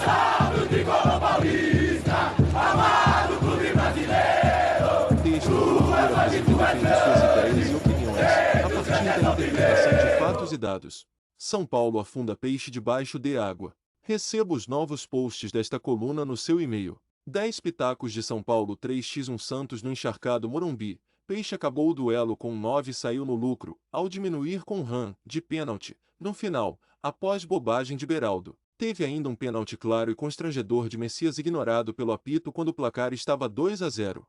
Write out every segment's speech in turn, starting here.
Salve o tricolor paulista, amado clube brasileiro. Texto do torcedor apresentando defende suas ideias e opiniões, a partir da interpretação de fatos e dados. São Paulo afunda peixe debaixo de água. Receba os novos posts desta coluna no seu e-mail. 10 pitacos de São Paulo 3x1 Santos no encharcado Morumbi. Peixe acabou o duelo com 9 e saiu no lucro, ao diminuir com Ran, de pênalti, no final, após bobagem de Beraldo. Teve ainda um pênalti claro e constrangedor de Messias ignorado pelo apito quando o placar estava 2-0.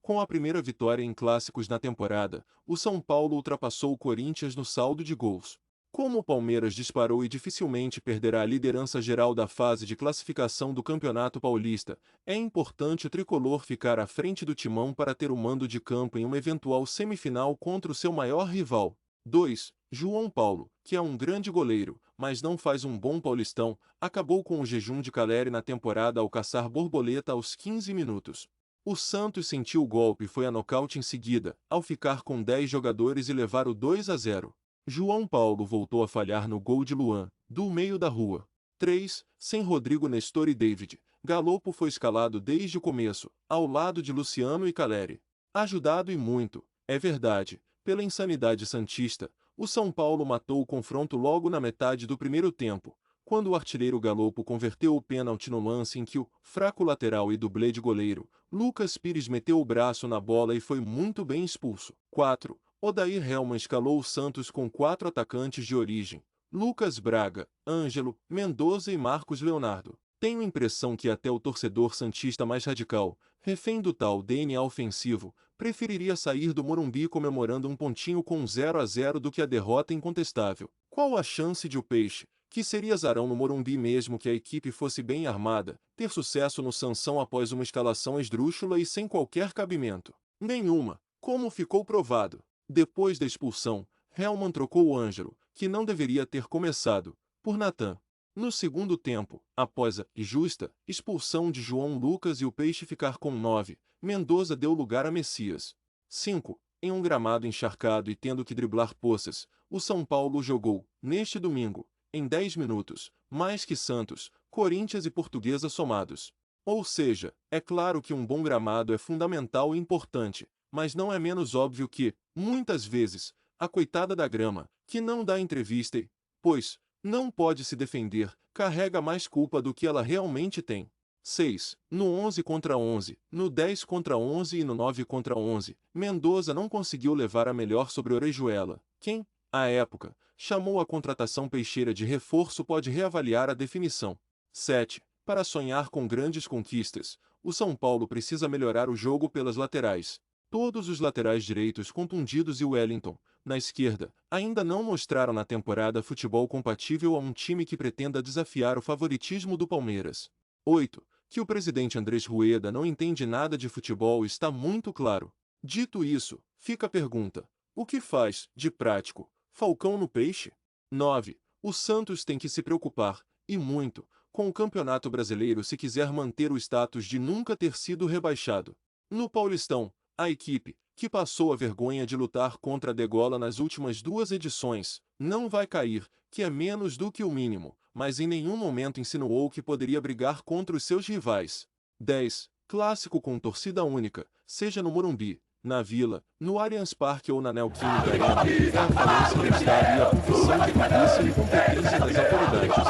Com a primeira vitória em clássicos na temporada, o São Paulo ultrapassou o Corinthians no saldo de gols. Como o Palmeiras disparou e dificilmente perderá a liderança geral da fase de classificação do Campeonato Paulista, é importante o tricolor ficar à frente do timão para ter o mando de campo em uma eventual semifinal contra o seu maior rival. 2. João Paulo, que é um grande goleiro, mas não faz um bom paulistão, acabou com o jejum de Caleri na temporada ao caçar borboleta aos 15 minutos. O Santos sentiu o golpe e foi a nocaute em seguida, ao ficar com 10 jogadores e levar o 2-0. João Paulo voltou a falhar no gol de Luan, do meio da rua. 3. Sem Rodrigo Nestor e David, Galopo foi escalado desde o começo, ao lado de Luciano e Caleri. Ajudado e muito, é verdade, pela insanidade santista, o São Paulo matou o confronto logo na metade do primeiro tempo, quando o artilheiro Galopo converteu o pênalti no lance em que o fraco lateral e dublê de goleiro, Lucas Pires meteu o braço na bola e foi muito bem expulso. 4. Odair Helman escalou o Santos com 4 atacantes de origem, Lucas Braga, Ângelo, Mendoza e Marcos Leonardo. Tenho a impressão que até o torcedor santista mais radical, refém do tal DNA ofensivo, preferiria sair do Morumbi comemorando um pontinho com 0-0 do que a derrota incontestável. Qual a chance de o Peixe, que seria azarão no Morumbi mesmo que a equipe fosse bem armada, ter sucesso no Sansão após uma escalação esdrúxula e sem qualquer cabimento? Nenhuma, como ficou provado. Depois da expulsão, Helman trocou o Ângelo, que não deveria ter começado, por Natan. No segundo tempo, após a justa expulsão de João Lucas e o Peixe ficar com 9, Mendoza deu lugar a Messias. 5. Em um gramado encharcado e tendo que driblar poças, o São Paulo jogou, neste domingo, em 10 minutos, mais que Santos, Corinthians e Portuguesa somados. Ou seja, é claro que um bom gramado é fundamental e importante, mas não é menos óbvio que, muitas vezes, a coitada da grama, que não dá entrevista e, pois, não pode se defender, carrega mais culpa do que ela realmente tem. 6. No 11 contra 11, no 10 contra 11 e no 9 contra 11, Mendoza não conseguiu levar a melhor sobre Orejuela. Quem, à época, chamou a contratação peixeira de reforço pode reavaliar a definição. 7. Para sonhar com grandes conquistas, o São Paulo precisa melhorar o jogo pelas laterais. Todos os laterais direitos contundidos e o Wellington, na esquerda, ainda não mostraram na temporada futebol compatível a um time que pretenda desafiar o favoritismo do Palmeiras. 8. Que o presidente Andrés Rueda não entende nada de futebol está muito claro. Dito isso, fica a pergunta: o que faz, de prático, Falcão no Peixe? 9. O Santos tem que se preocupar, e muito, com o Campeonato Brasileiro se quiser manter o status de nunca ter sido rebaixado. No Paulistão, a equipe, que passou a vergonha de lutar contra a degola nas últimas 2 edições, não vai cair, que é menos do que o mínimo, mas em nenhum momento insinuou que poderia brigar contra os seus rivais. 10. Clássico com torcida única, seja no Morumbi, na Vila, no Allianz Parque ou na Neoquímica Arena, é a falência do Estado e a confissão de preguiça e incompetência das autoridades.